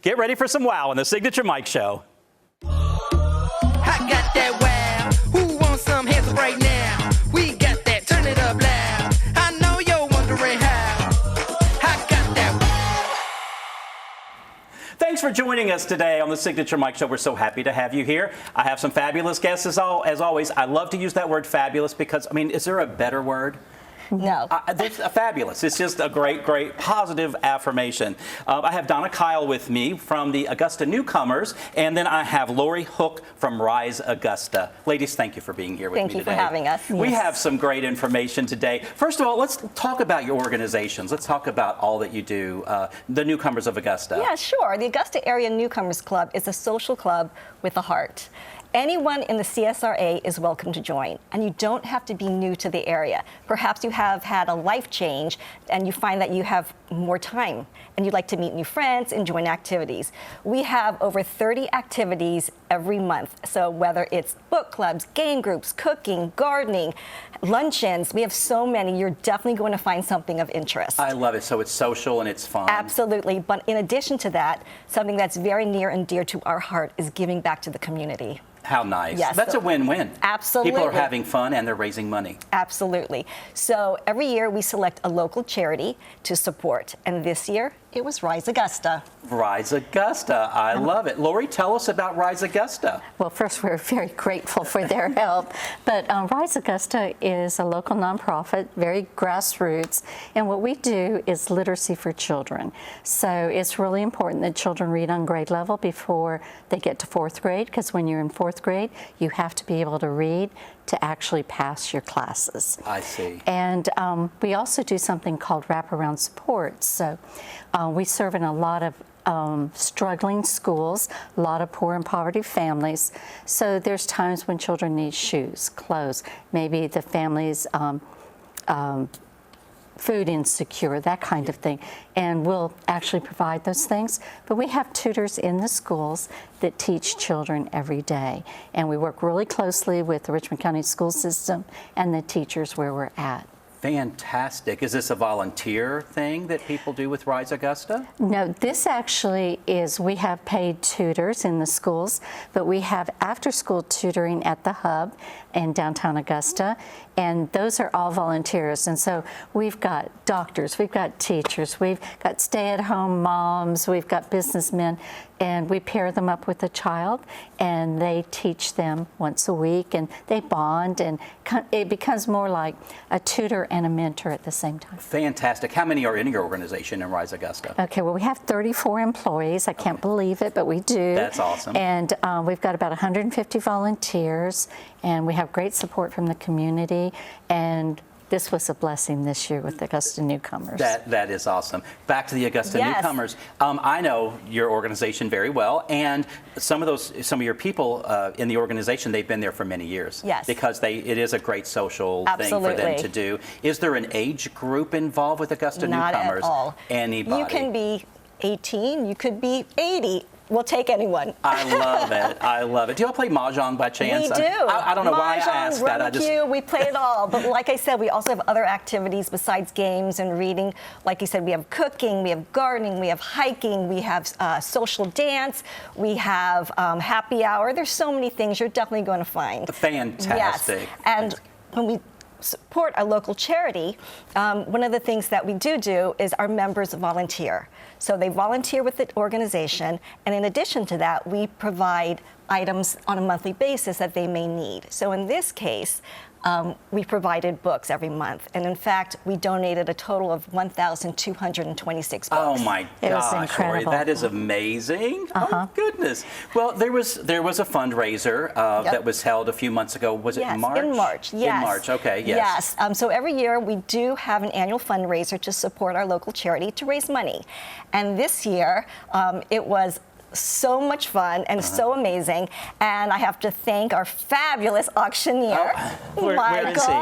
Get ready for some wow on the Signature Mike Show. I got that wow. Who wants some hands up right now? We got that. Turn it up loud. I know you're wondering how. I got that wow. Thanks for joining us today on the Signature Mike Show. We're so happy to have you here. I have some fabulous guests as always. I love to use that word fabulous because, I mean, is there a better word? No. It's fabulous. It's just a great, great positive affirmation. I have Donna Kyle with me from the Augusta Newcomers, and then I have Lori Hook from Rise Augusta. Ladies, thank you for being here with me today. Thank you for having us. We Yes. have some great information today. First of all, let's talk about your organizations. Let's talk about all that you do, the Newcomers of Augusta. Yeah, sure. The Augusta Area Newcomers Club is a social club with a heart. Anyone in the CSRA is welcome to join, and you don't have to be new to the area. Perhaps you have had a life change and you find that you have more time and you'd like to meet new friends and join activities. We have over 30 activities every month. So whether it's book clubs, game groups, cooking, gardening, luncheons, we have so many. You're definitely going to find something of interest. I love it. So it's social and it's fun. Absolutely. But in addition to that, something that's very near and dear to our heart is giving back to the community. How nice. Yes. That's a win-win. Absolutely. People are having fun and they're raising money. Absolutely. So every year we select a local charity to support. And this year it was Rise Augusta. Rise Augusta. I love it. Lori, tell us about Rise Augusta. Well, first, we're very grateful for their help. But Rise Augusta is a local nonprofit, very grassroots. And what we do is literacy for children. So it's really important that children read on grade level before they get to fourth grade, because when you're in fourth grade, you have to be able to read to actually pass your classes. I see. And we also do something called wraparound support. So we serve in a lot of struggling schools, a lot of poor and poverty families. So there's times when children need shoes, clothes, maybe the family's food insecure, that kind of thing. And we'll actually provide those things. But we have tutors in the schools that teach children every day. And we work really closely with the Richmond County school system and the teachers where we're at. Fantastic. Is this a volunteer thing that people do with Rise Augusta? No, this actually is, we have paid tutors in the schools, but we have after-school tutoring at the Hub in downtown Augusta, and those are all volunteers. And so we've got doctors, we've got teachers, we've got stay-at-home moms, we've got businessmen, and we pair them up with a child, and they teach them once a week, and they bond, and it becomes more like a tutor and a mentor at the same time. Fantastic. How many are in your organization in Rise Augusta? Okay, well, we have 34 employees. I can't believe it, but we do. That's awesome. And we've got about 150 volunteers, and we have great support from the community. And this was a blessing this year with the Augusta Newcomers. That is awesome. Back to the Augusta Yes. Newcomers. I know your organization very well, and some of your people in the organization, they've been there for many years. Yes. Because it is a great social thing for them Absolutely. to do. Is there an age group involved with Augusta Not Newcomers? at all. Anybody? You can be 18, you could be 80. We'll take anyone. I love it. I love it. Do y'all play Mahjong by chance? We do. I don't know why I Mahjong, asked that. I just... we play it all. But like I said, we also have other activities besides games and reading. Like you said, we have cooking, we have gardening, we have hiking, we have social dance, we have happy hour. There's so many things you're definitely going to find. Fantastic. Yes. And when we support a local charity, one of the things that we do is our members volunteer. So they volunteer with the organization, and in addition to that, we provide items on a monthly basis that they may need. So in this case, we provided books every month, and in fact, we donated a total of 1,226 books. Oh my It was gosh, Lori, incredible. that is amazing. Oh goodness. Well, there was a fundraiser that was held a few months ago. Was it Yes, March? in March, yes. In March, okay, yes. Yes, so every year we do have an annual fundraiser to support our local charity to raise money. And this year it was so much fun and so amazing. And I have to thank our fabulous auctioneer, Where is he?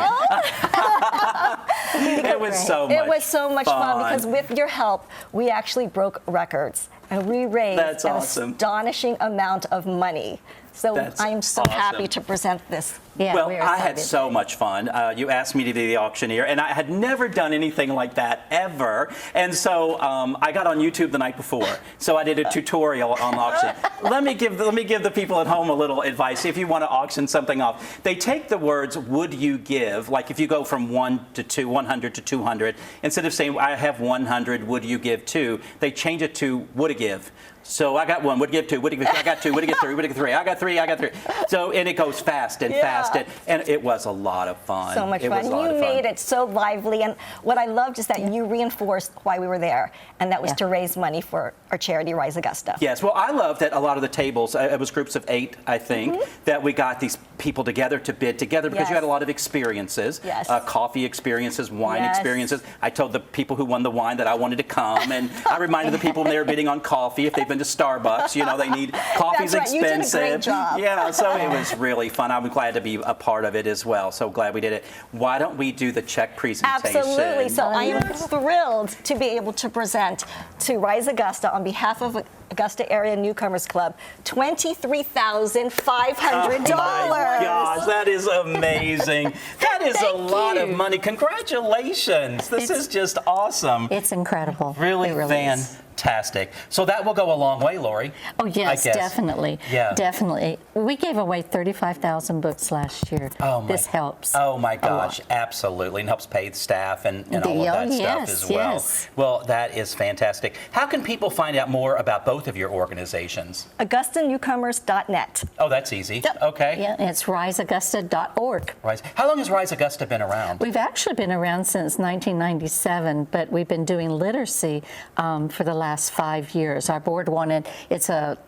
It was so much It was so much fun fun. because with your help, we actually broke records and we raised That's an awesome. astonishing amount of money. So That's I am so awesome. happy to present this. Yeah, Well, we are I had excited. so much fun. You asked me to be the auctioneer, and I had never done anything like that ever. And so I got on YouTube the night before. So I did a tutorial on auction. Let me give the people at home a little advice. If you want to auction something off, they take the words "would you give," like if you go from 100 to 200, instead of saying I have 100, would you give 2? They change it to would I give. So I got 1, would give 2, would give 2, I got 2, would give 3, would give 3, I got 3, I got 3. So, and it goes fast and fast, and it was a lot of fun. So much It fun. was a lot You of fun. made it so lively. And what I loved is that you reinforced why we were there, and that was Yeah. to raise money for our charity, Rise Augusta. Yes, well, I love that a lot of the tables, it was groups of 8, I think, that we got these people together to bid together because you Yes. had a lot of experiences, Yes. Coffee experiences, wine Yes. experiences. I told the people who won the wine that I wanted to come, and I reminded the people when they were bidding on coffee, if they've been to Starbucks, you know, they need coffee's That's right. You did a expensive. great job. Yeah, so it was really fun. I'm glad to be a part of it as well. So glad we did it. Why don't we do the check presentation? Absolutely. So I am thrilled to be able to present to Rise Augusta on behalf of Augusta Area Newcomers Club $23,500. Oh my gosh, that is amazing. That is a Thank lot of you. money. Congratulations. This is just awesome. It's incredible. Really, It really is. fantastic. So that will go a long way, Lori. Oh, yes, I guess. definitely. Yeah. Definitely. We gave away 35,000 books last year. Oh my, This helps. Oh my a gosh, lot. absolutely. And helps pay the staff and all of that stuff Yes, as well. yes. Well, that is fantastic. How can people find out more about both of your organizations? AugustaNewcomers.net. Oh, that's easy. Okay. Yeah, it's riseaugusta.org. Rise. How long has Rise Augusta been around? We've actually been around since 1997, but we've been doing literacy for the last 5 years. Our board wanted, it's a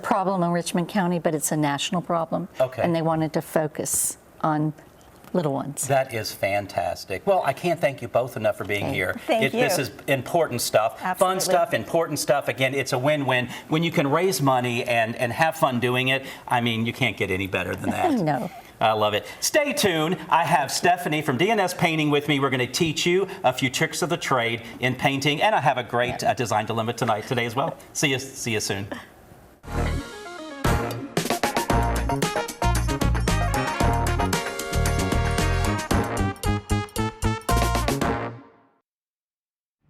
problem in Richmond County, but it's a national problem. Okay. And they wanted to focus on little ones. That is fantastic. Well, I can't thank you both enough for being here. Thank This you. is important stuff, fun Absolutely. stuff, important stuff. Again, it's a win-win. When you can raise money and have fun doing it, I mean, you can't get any better than that. No. I love it. Stay tuned. I have Stephanie from DNS Painting with me. We're going to teach you a few tricks of the trade in painting, and I have a great design dilemma today as well. See you soon.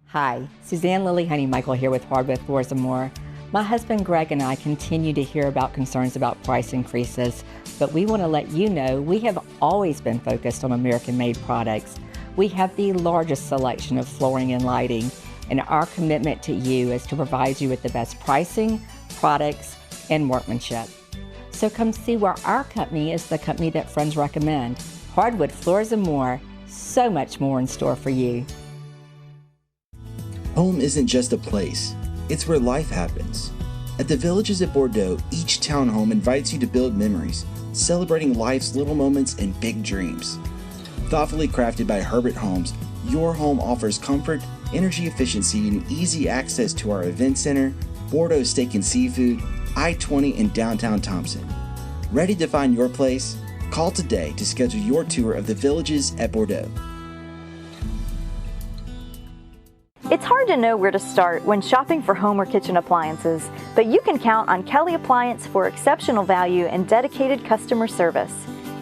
Hi, Suzanne Lily Honeymichael here with Hardwood Floors and More. My husband Greg and I continue to hear about concerns about price increases, but we want to let you know we have always been focused on American-made products. We have the largest selection of flooring and lighting, and our commitment to you is to provide you with the best pricing, products, and workmanship. So come see where our company is the company that friends recommend. Hardwood Floors and More, so much more in store for you. Home isn't just a place, it's where life happens. At the Villages at Bordeaux, each townhome invites you to build memories, celebrating life's little moments and big dreams. Thoughtfully crafted by Herbert Homes, your home offers comfort, energy efficiency, and easy access to our event center, Bordeaux Steak and Seafood, I-20, and downtown Thompson. Ready to find your place? Call today to schedule your tour of the Villages at Bordeaux. It's hard to know where to start when shopping for home or kitchen appliances, but you can count on Kelly Appliance for exceptional value and dedicated customer service.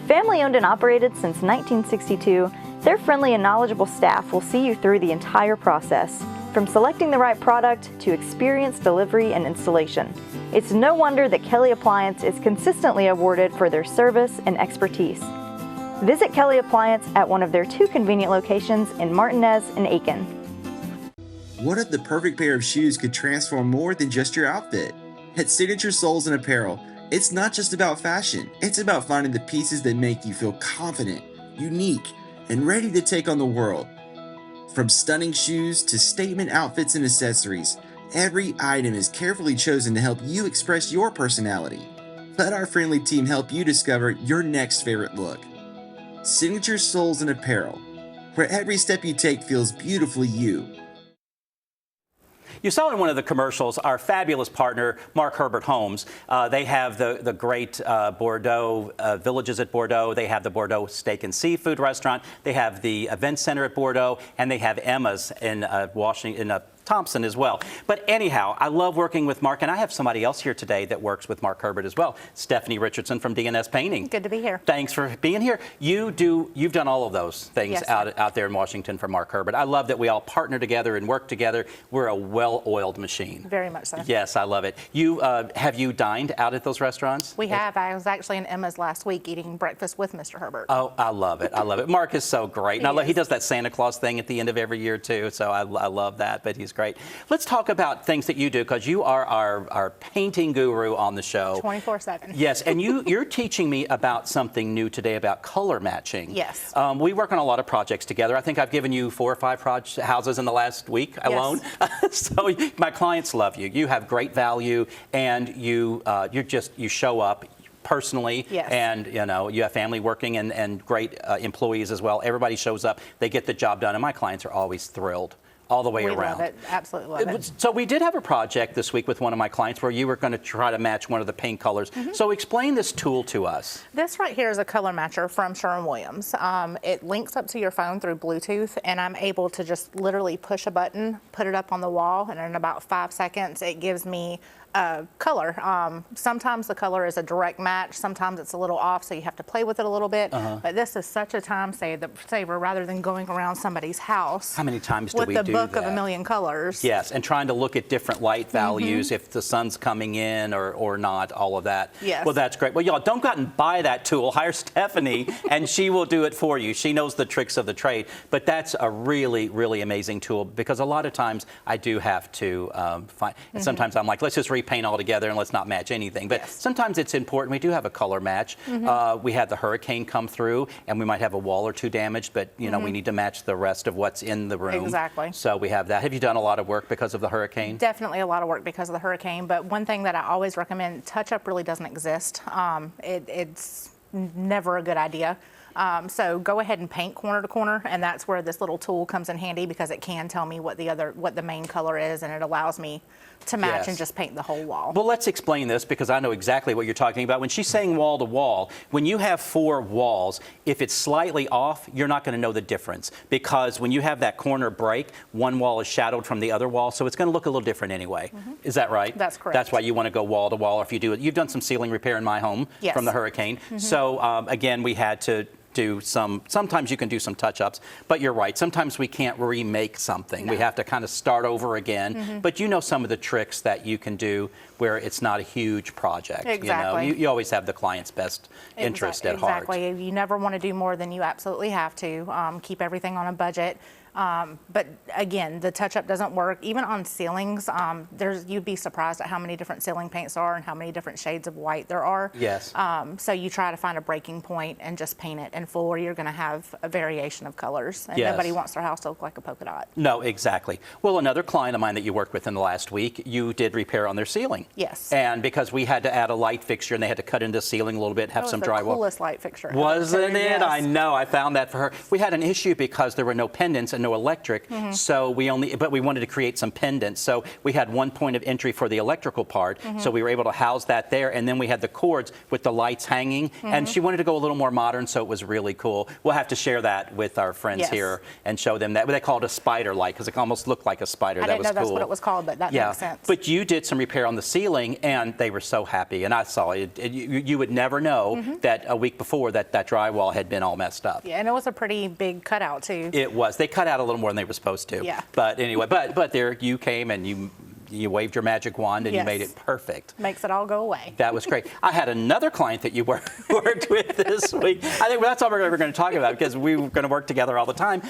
Family owned and operated since 1962, their friendly and knowledgeable staff will see you through the entire process, from selecting the right product to experienced delivery and installation. It's no wonder that Kelly Appliance is consistently awarded for their service and expertise. Visit Kelly Appliance at one of their 2 convenient locations in Martinez and Aiken. What if the perfect pair of shoes could transform more than just your outfit? At Signature Soles and Apparel, it's not just about fashion, it's about finding the pieces that make you feel confident, unique, and ready to take on the world. From stunning shoes to statement outfits and accessories, every item is carefully chosen to help you express your personality. Let our friendly team help you discover your next favorite look. Signature Soles and Apparel, where every step you take feels beautifully you. You saw in one of the commercials our fabulous partner, Mark Herbert Homes. They have the great Bordeaux Villages at Bordeaux. They have the Bordeaux Steak and Seafood restaurant. They have the Event Center at Bordeaux, and they have Emma's in Washington. Thompson as well. But anyhow, I love working with Mark, and I have somebody else here today that works with Mark Herbert as well, Stephanie Richardson from DNS Painting. Good to be here. Thanks for being here. You've done all of those things Yes, out there in Washington for Mark Herbert. I love that we all partner together and work together. We're a well-oiled machine. Very much so. Yes, I love it. Have you dined out at those restaurants? We have. I was actually in Emma's last week eating breakfast with Mr. Herbert. Oh, I love it. I love it. Mark is so great. And he is. does that Santa Claus thing at the end of every year, too. So I love that. But he's great. Let's talk about things that you do, because you are our painting guru on the show. 24/7. Yes, and you're teaching me about something new today about color matching. Yes. We work on a lot of projects together. I think I've given you 4 or 5 houses in the last week alone. So my clients love you. You have great value, and you show up personally. Yes. And you have family working and great employees as well. Everybody shows up, they get the job done, and my clients are always thrilled all the way We around. love it. Absolutely love it. So we did have a project this week with one of my clients where you were going to try to match one of the paint colors. So explain this tool to us. This right here is a color matcher from Sherwin-Williams. It links up to your phone through Bluetooth, and I'm able to just literally push a button, put it up on the wall, and in about 5 seconds, it gives me color. Sometimes the color is a direct match. Sometimes it's a little off, so you have to play with it a little bit. But this is such a time saver rather than going around somebody's house. How many times do we do with the book of that? a million colors. Yes, and trying to look at different light values, if the sun's coming in or not, all of that. Yes. Well, that's great. Well, y'all, don't go out and buy that tool. Hire Stephanie, and she will do it for you. She knows the tricks of the trade. But that's a really, really amazing tool, because a lot of times I do have to find, and sometimes I'm like, let's just repaint all together and let's not match anything. But sometimes it's important. We do have a color match. We had the hurricane come through, and we might have a wall or two damaged, but we need to match the rest of what's in the room. Exactly. So we have that. Have you done a lot of work because of the hurricane? Definitely a lot of work because of the hurricane, but one thing that I always recommend, touch-up really doesn't exist. It's never a good idea. So go ahead and paint corner to corner, and that's where this little tool comes in handy, because it can tell me what the main color is, and it allows me to match and just paint the whole wall. Well, let's explain this, because I know exactly what you're talking about. When she's saying wall to wall, when you have 4 walls, if it's slightly off, you're not going to know the difference, because when you have that corner break, one wall is shadowed from the other wall, so it's going to look a little different anyway. Is that right? That's correct. That's why you want to go wall to wall. Or if you do it, you've done some ceiling repair in my home from the hurricane. So again, we had to do sometimes you can do some touch-ups, but you're right, sometimes we can't remake something. We have to kind of start over again. But you know some of the tricks that you can do where it's not a huge project. Exactly. You always have the client's best interest at heart. Exactly. You never want to do more than you absolutely have to. Keep everything on a budget. But again, the touch-up doesn't work. Even on ceilings, you'd be surprised at how many different ceiling paints are and how many different shades of white there are. Yes. So you try to find a breaking point and just paint it in full, or you're going to have a variation of colors. And nobody wants their house to look like a polka dot. No, exactly. Well, another client of mine that you worked with in the last week, you did repair on their ceiling. Yes. And because we had to add a light fixture, and they had to cut into the ceiling a little bit, have some drywall. That was the coolest light fixture. Wasn't it? Yes. I know. I found that for her. We had an issue because there were no pendants and no electric, so but we wanted to create some pendants. So we had one point of entry for the electrical part, so we were able to house that there, and then we had the cords with the lights hanging, and she wanted to go a little more modern, so it was really cool. We'll have to share that with our friends here and show them that. They called it a spider light because it almost looked like a spider. I didn't know that's what it was called, but that makes sense. But you did some repair on the ceiling, and they were so happy, and I saw it. You would never know that a week before that drywall had been all messed up. Yeah, and it was a pretty big cutout too. It was. They cut out a little more than they were supposed to. Yeah. But anyway, but there you came and you waved your magic wand and you made it perfect. Makes it all go away. That was great. I had another client that you worked with this week. I think that's all we're ever going to talk about, because we were going to work together all the time.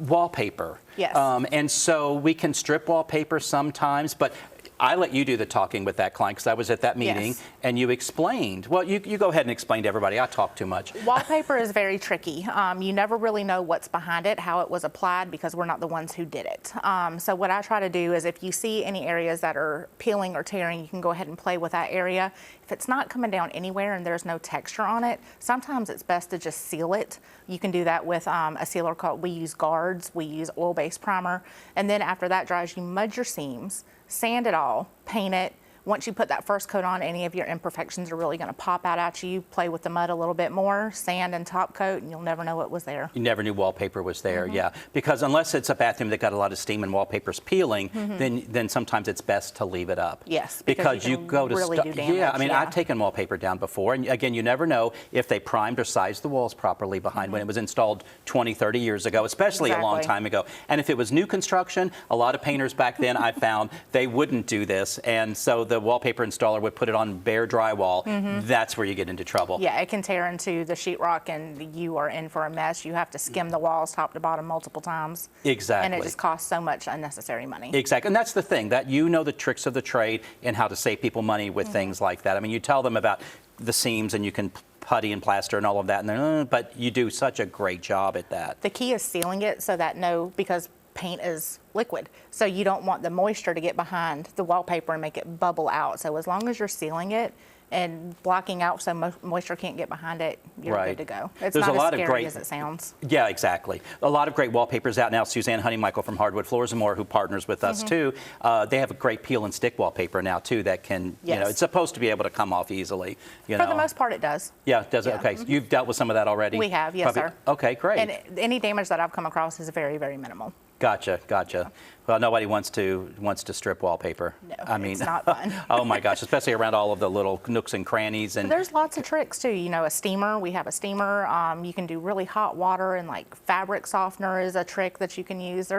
Wallpaper. Yes. And so we can strip wallpaper sometimes, but I let you do the talking with that client because I was at that meeting, Yes. and you explained. Well, you go ahead and explain to everybody. I talk too much. Wallpaper is very tricky. You never really know what's behind it, how it was applied, because we're not the ones who did it. So what I try to do is if you see any areas that are peeling or tearing, you can go ahead and play with that area. If it's not coming down anywhere and there's no texture on it, sometimes it's best to just seal it. You can do that with a sealer called, we use Guards, we use oil-based primer. And then after that dries, you mud your seams, sand it all, paint it. Once you put that first coat on, any of your imperfections are really going to pop out at you. Play with the mud a little bit more, sand and top coat, and you'll never know it was there. You never knew wallpaper was there, yeah. Because unless it's a bathroom that got a lot of steam and wallpaper's peeling, then sometimes it's best to leave it up. Yes, because you can go to really do damage. yeah. I mean, I've taken wallpaper down before, and again, you never know if they primed or sized the walls properly behind when it was installed 20, 30 years ago, especially a long Exactly. time ago. And if it was new construction, a lot of painters back then I found they wouldn't do this, and so the wallpaper installer would put it on bare drywall. That's where you get into trouble. Yeah, it can tear into the sheetrock and you are in for a mess. You have to skim the walls top to bottom multiple times. Exactly. And it just costs so much unnecessary money. Exactly, and that's the thing, that you know the tricks of the trade and how to save people money with things like that. I mean, you tell them about the seams and you can putty and plaster and all of that, and but you do such a great job at that. The key is sealing it so that because paint is liquid, so you don't want the moisture to get behind the wallpaper and make it bubble out. So as long as you're sealing it and blocking out so moisture can't get behind it, you're Right. good to go. It's There's not a lot as of scary great- as it sounds. Yeah, exactly. A lot of great wallpapers out now. Suzanne Honeymichael from Hardwood Floors and More, who partners with us too, they have a great peel and stick wallpaper now too that can, you know, Yes. it's supposed to be able to come off easily. You For know. the most part, it does. Yeah, does it? Yeah. Okay, so you've dealt with some of that already? We have, yes, sir. Okay, great. And any damage that I've come across is very, very minimal. Gotcha, gotcha. Well, nobody wants to strip wallpaper. No, I mean, it's not fun. Oh my gosh, especially around all of the little nooks and crannies and. There's lots of tricks too. You know, a steamer. We have a steamer. You can do really hot water, and like fabric softener is a trick that you can use.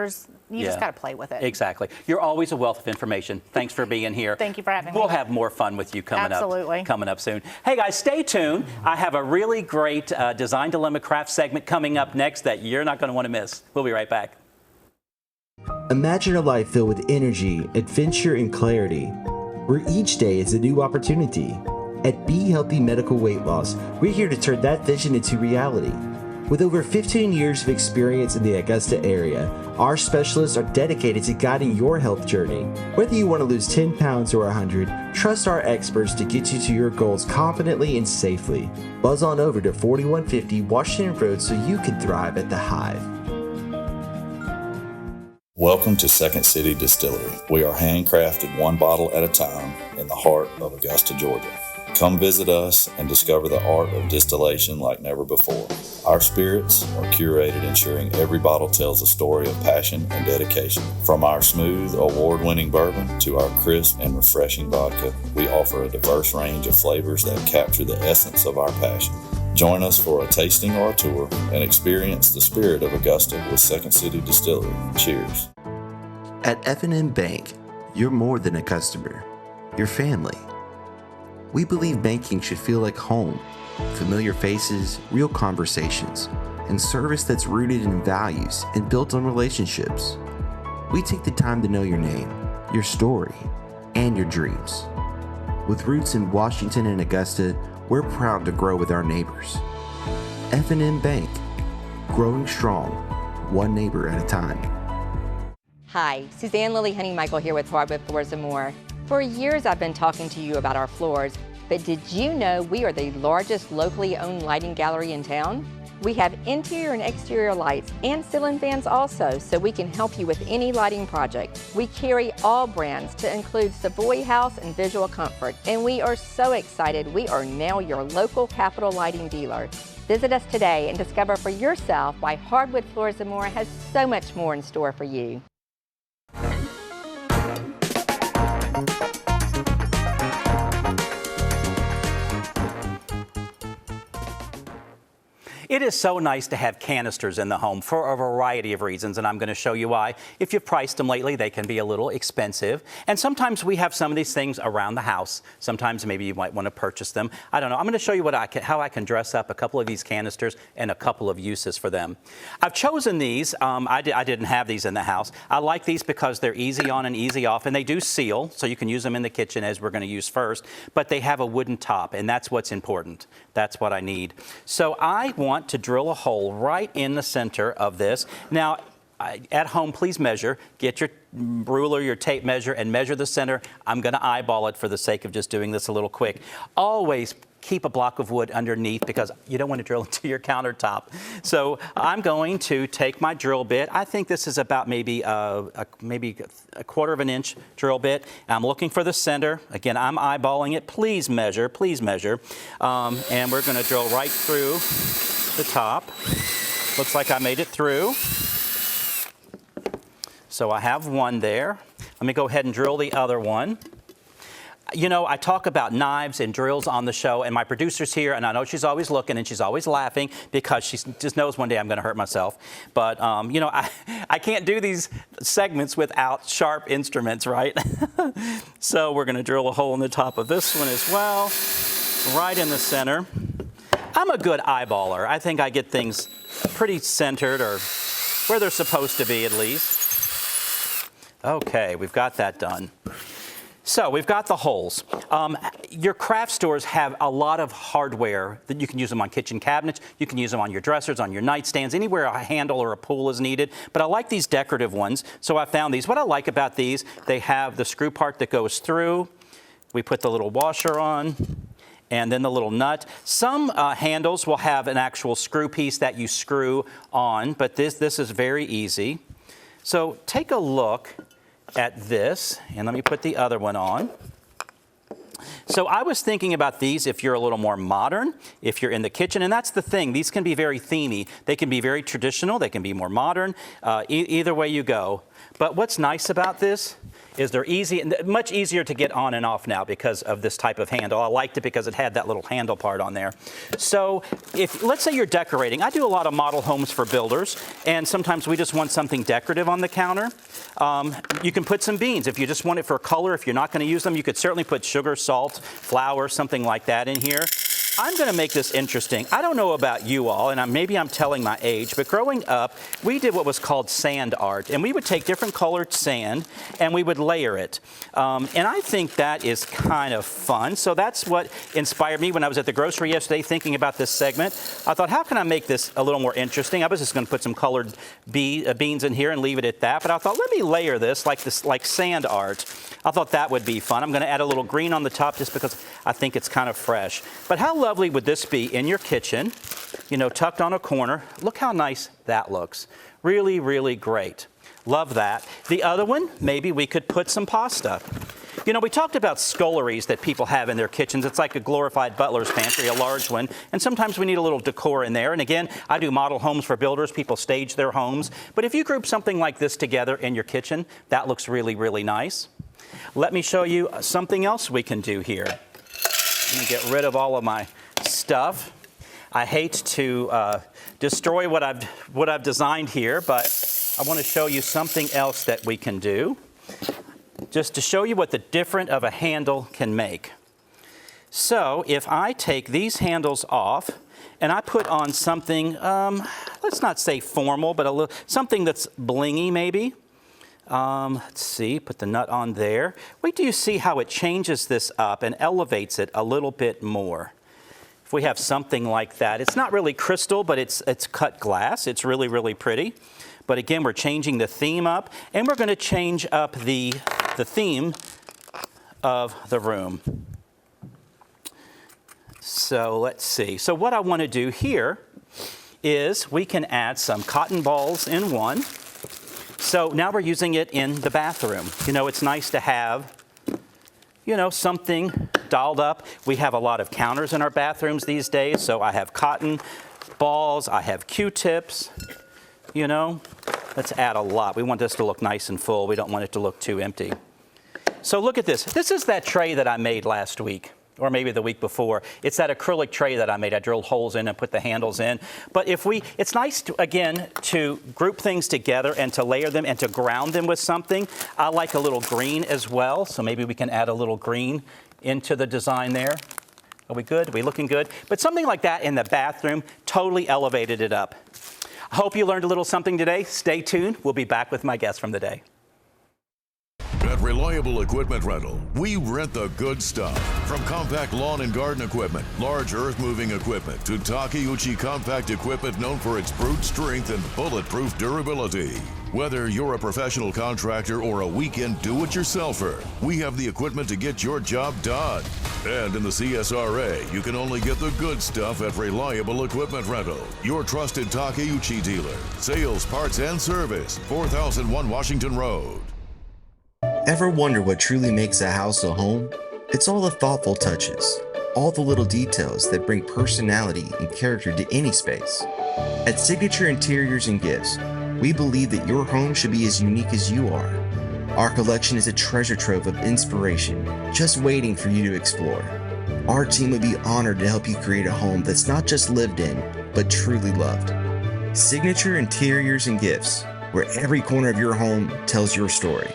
You just got to play with it. Exactly. You're always a wealth of information. Thanks for being here. Thank you for having me. We'll have more fun with you coming Absolutely. up soon. Hey guys, stay tuned. I have a really great Design Dilemma Craft segment coming up next that you're not going to want to miss. We'll be right back. Imagine a life filled with energy, adventure, and clarity, where each day is a new opportunity. At Be Healthy Medical Weight Loss, we're here to turn that vision into reality. With over 15 years of experience in the Augusta area, our specialists are dedicated to guiding your health journey. Whether you want to lose 10 pounds or 100, trust our experts to get you to your goals confidently and safely. Buzz on over to 4150 Washington Road so you can thrive at the Hive. Welcome to Second City Distillery. We are handcrafted one bottle at a time in the heart of Augusta, Georgia. Come visit us and discover the art of distillation like never before. Our spirits are curated, ensuring every bottle tells a story of passion and dedication. From our smooth, award-winning bourbon to our crisp and refreshing vodka, we offer a diverse range of flavors that capture the essence of our passion. Join us for a tasting or a tour and experience the spirit of Augusta with Second City Distillery. Cheers. At F&M Bank, you're more than a customer. You're family. We believe banking should feel like home. Familiar faces, real conversations, and service that's rooted in values and built on relationships. We take the time to know your name, your story, and your dreams. With roots in Washington and Augusta, we're proud to grow with our neighbors. F&M Bank, growing strong, one neighbor at a time. Hi, Suzanne Lily Honeymichael here with Hardwood Floors and More. For years I've been talking to you about our floors, but did you know we are the largest locally owned lighting gallery in town? We have interior and exterior lights and ceiling fans also, so we can help you with any lighting project. We carry all brands to include Savoy House and Visual Comfort, and we are so excited we are now your local Capital Lighting dealer. Visit us today and discover for yourself why Hardwood Floors and More has so much more in store for you. It is so nice to have canisters in the home for a variety of reasons, and I'm going to show you why. If you've priced them lately, they can be a little expensive. And sometimes we have some of these things around the house. Sometimes maybe you might want to purchase them. I don't know. I'm going to show you how I can dress up a couple of these canisters and a couple of uses for them. I've chosen these. I didn't have these in the house. I like these because they're easy on and easy off, and they do seal, so you can use them in the kitchen as we're going to use first. But they have a wooden top, and that's what's important. That's what I need. So I want to drill a hole right in the center of this. Now, at home, please measure. Get your ruler, your tape measure, and measure the center. I'm going to eyeball it for the sake of just doing this a little quick. Always keep a block of wood underneath because you don't want to drill into your countertop. So I'm going to take my drill bit. I think this is about maybe a quarter of an inch drill bit. I'm looking for the center. Again, I'm eyeballing it. Please measure, please measure. And we're going to drill right through the top. Looks like I made it through. So I have one there. Let me go ahead and drill the other one. You know, I talk about knives and drills on the show, and my producer's here, and I know she's always looking and she's always laughing because she just knows one day I'm going to hurt myself. But, you know, I can't do these segments without sharp instruments, right? So we're going to drill a hole in the top of this one as well, right in the center. I'm a good eyeballer. I think I get things pretty centered or where they're supposed to be at least. Okay, we've got that done. So we've got the holes. Your craft stores have a lot of hardware that you can use them on kitchen cabinets. You can use them on your dressers, on your nightstands, anywhere a handle or a pull is needed. But I like these decorative ones, so I found these. What I like about these, they have the screw part that goes through. We put the little washer on, and then the little nut. Some handles will have an actual screw piece that you screw on, but this is very easy. So take a look at this, and let me put the other one on. So I was thinking about these if you're a little more modern, if you're in the kitchen, and that's the thing. These can be very themey. They can be very traditional. They can be more modern. Either way you go. But what's nice about this is they're easy, much easier to get on and off now because of this type of handle. I liked it because it had that little handle part on there. So if, let's say you're decorating. I do a lot of model homes for builders, and sometimes we just want something decorative on the counter. You can put some beans. If you just want it for color, if you're not going to use them, you could certainly put sugar, salt, flour, something like that in here. I'm going to make this interesting. I don't know about you all, and maybe I'm telling my age, but growing up, we did what was called sand art, and we would take different colored sand, and we would layer it. And I think that is kind of fun. So that's what inspired me when I was at the grocery yesterday thinking about this segment. I thought, how can I make this a little more interesting? I was just going to put some colored beans in here and leave it at that, but I thought, let me layer this like sand art. I thought that would be fun. I'm going to add a little green on the top just because I think it's kind of fresh. But how lovely would this be in your kitchen, you know, tucked on a corner? Look how nice that looks. Really, really great. Love that. The other one, maybe we could put some pasta. You know, we talked about sculleries that people have in their kitchens. It's like a glorified butler's pantry, a large one. And sometimes we need a little decor in there. And again, I do model homes for builders. People stage their homes. But if you group something like this together in your kitchen, that looks really, really nice. Let me show you something else we can do here. I'm going to get rid of all of my stuff. I hate to destroy what I've designed here, but I want to show you something else that we can do, just to show you what the different of a handle can make. So if I take these handles off and I put on something, let's not say formal, but something that's blingy maybe. Let's see, put the nut on there. Wait till you see how it changes this up and elevates it a little bit more. If we have something like that, it's not really crystal, but it's cut glass. It's really, really pretty. But again, we're changing the theme up, and we're going to change up the theme of the room. So let's see. So what I want to do here is we can add some cotton balls in one. So now we're using it in the bathroom. You know, it's nice to have, you know, something dolled up. We have a lot of counters in our bathrooms these days, so I have cotton balls, I have Q-tips, you know. Let's add a lot. We want this to look nice and full. We don't want it to look too empty. So look at this. This is that tray that I made last week. or maybe the week before. It's that acrylic tray that I made. I drilled holes in and put the handles in. But it's nice to, again, to group things together and to layer them and to ground them with something. I like a little green as well, so maybe we can add a little green into the design there. Are we good? Are we looking good? But something like that in the bathroom totally elevated it up. I hope you learned a little something today. Stay tuned. We'll be back with my guest from the day. At Reliable Equipment Rental, we rent the good stuff. From compact lawn and garden equipment, large earth-moving equipment, to Takeuchi compact equipment known for its brute strength and bulletproof durability. Whether you're a professional contractor or a weekend do-it-yourselfer, we have the equipment to get your job done. And in the CSRA, you can only get the good stuff at Reliable Equipment Rental, your trusted Takeuchi dealer. Sales, parts, and service, 4001 Washington Road. Ever wonder what truly makes a house a home? It's all the thoughtful touches, all the little details that bring personality and character to any space. At Signature Interiors and Gifts, we believe that your home should be as unique as you are. Our collection is a treasure trove of inspiration, just waiting for you to explore. Our team would be honored to help you create a home that's not just lived in, but truly loved. Signature Interiors and Gifts, where every corner of your home tells your story.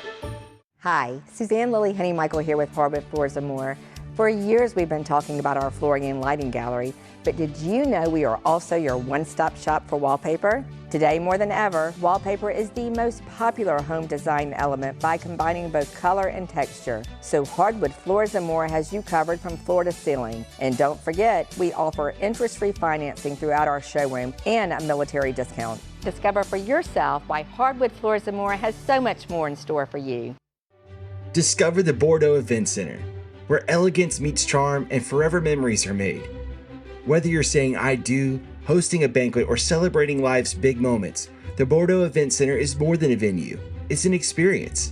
Hi, Suzanne Lily Honey Michael here with Hardwood Floors & More. For years we've been talking about our flooring and lighting gallery, but did you know we are also your one-stop shop for wallpaper? Today more than ever, wallpaper is the most popular home design element by combining both color and texture. So Hardwood Floors & More has you covered from floor to ceiling. And don't forget, we offer interest-free financing throughout our showroom and a military discount. Discover for yourself why Hardwood Floors & More has so much more in store for you. Discover the Bordeaux Event Center, where elegance meets charm and forever memories are made. Whether you're saying I do, hosting a banquet, or celebrating life's big moments, the Bordeaux Event Center is more than a venue. It's an experience.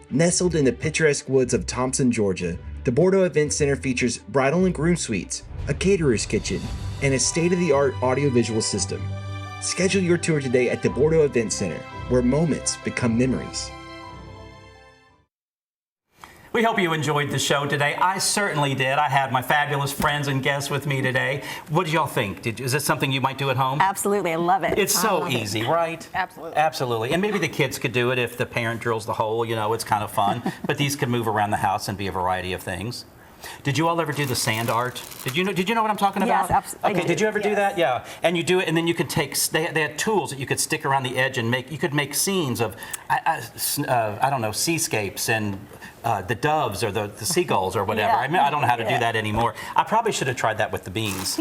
Nestled in the picturesque woods of Thompson, Georgia, the Bordeaux Event Center features bridal and groom suites, a caterer's kitchen, and a state-of-the-art audiovisual system. Schedule your tour today at the Bordeaux Event Center, where moments become memories. We hope you enjoyed the show today. I certainly did. I had my fabulous friends and guests with me today. What did y'all think? Is this something you might do at home? Absolutely, I love it. It's so easy, right? Absolutely. Absolutely. And maybe the kids could do it if the parent drills the hole, you know, it's kind of fun. But these could move around the house and be a variety of things. Did you all ever do the sand art? Did you know what I'm talking about? Yes, absolutely. Okay, did you ever do that? Yeah. And you do it, and then you could take, they had tools that you could stick around the edge and you could make scenes of, I don't know, seascapes and the doves or the seagulls or whatever. Yeah. I mean, I don't know how to do that anymore. I probably should have tried that with the beans,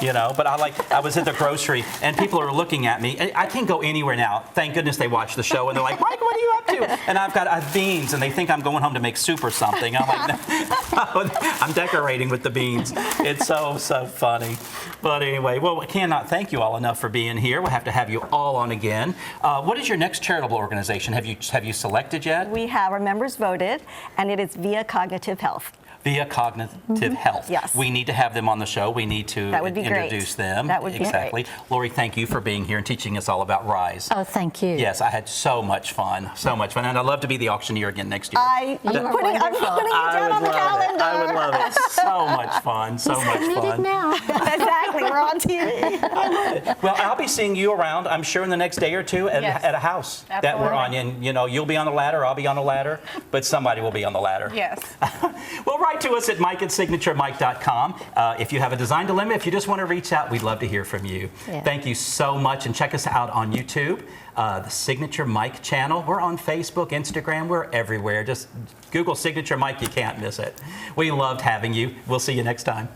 you know, but I was at the grocery and people are looking at me. I can't go anywhere now. Thank goodness they watch the show and they're like, Mike, what are you up to? And I have beans and they think I'm going home to make soup or something. I'm like, no, I'm decorating with the beans. It's so funny. But anyway, well, I cannot thank you all enough for being here. We'll have to have you all on again. What is your next charitable organization? Have you selected yet? We have our members voted, and it is Via Cognitive Health. Via Cognitive Health. Yes. We need to have them on the show. We need to That would be introduce great. them. That would be exactly. great. Lori, thank you for being here and teaching us all about RISE. Oh, thank you. Yes, I had so much fun. So much fun. And I'd love to be the auctioneer again next year. I'm putting you down on the calendar. I would love it. So much fun. So much fun. Now. Exactly, we're on TV. Well, I'll be seeing you around, I'm sure, in the next day or two at a house that we're on. And, you know, you'll be on the ladder, I'll be on the ladder, but somebody will be on the ladder. Yes. Well, write to us at mike@signaturemike.com. If you have a design dilemma, if you just want to reach out, we'd love to hear from you. Yeah. Thank you so much, and check us out on YouTube, the Signature Mike channel. We're on Facebook, Instagram, we're everywhere. Just Google Signature Mike, you can't miss it. We loved having you. We'll see you next time.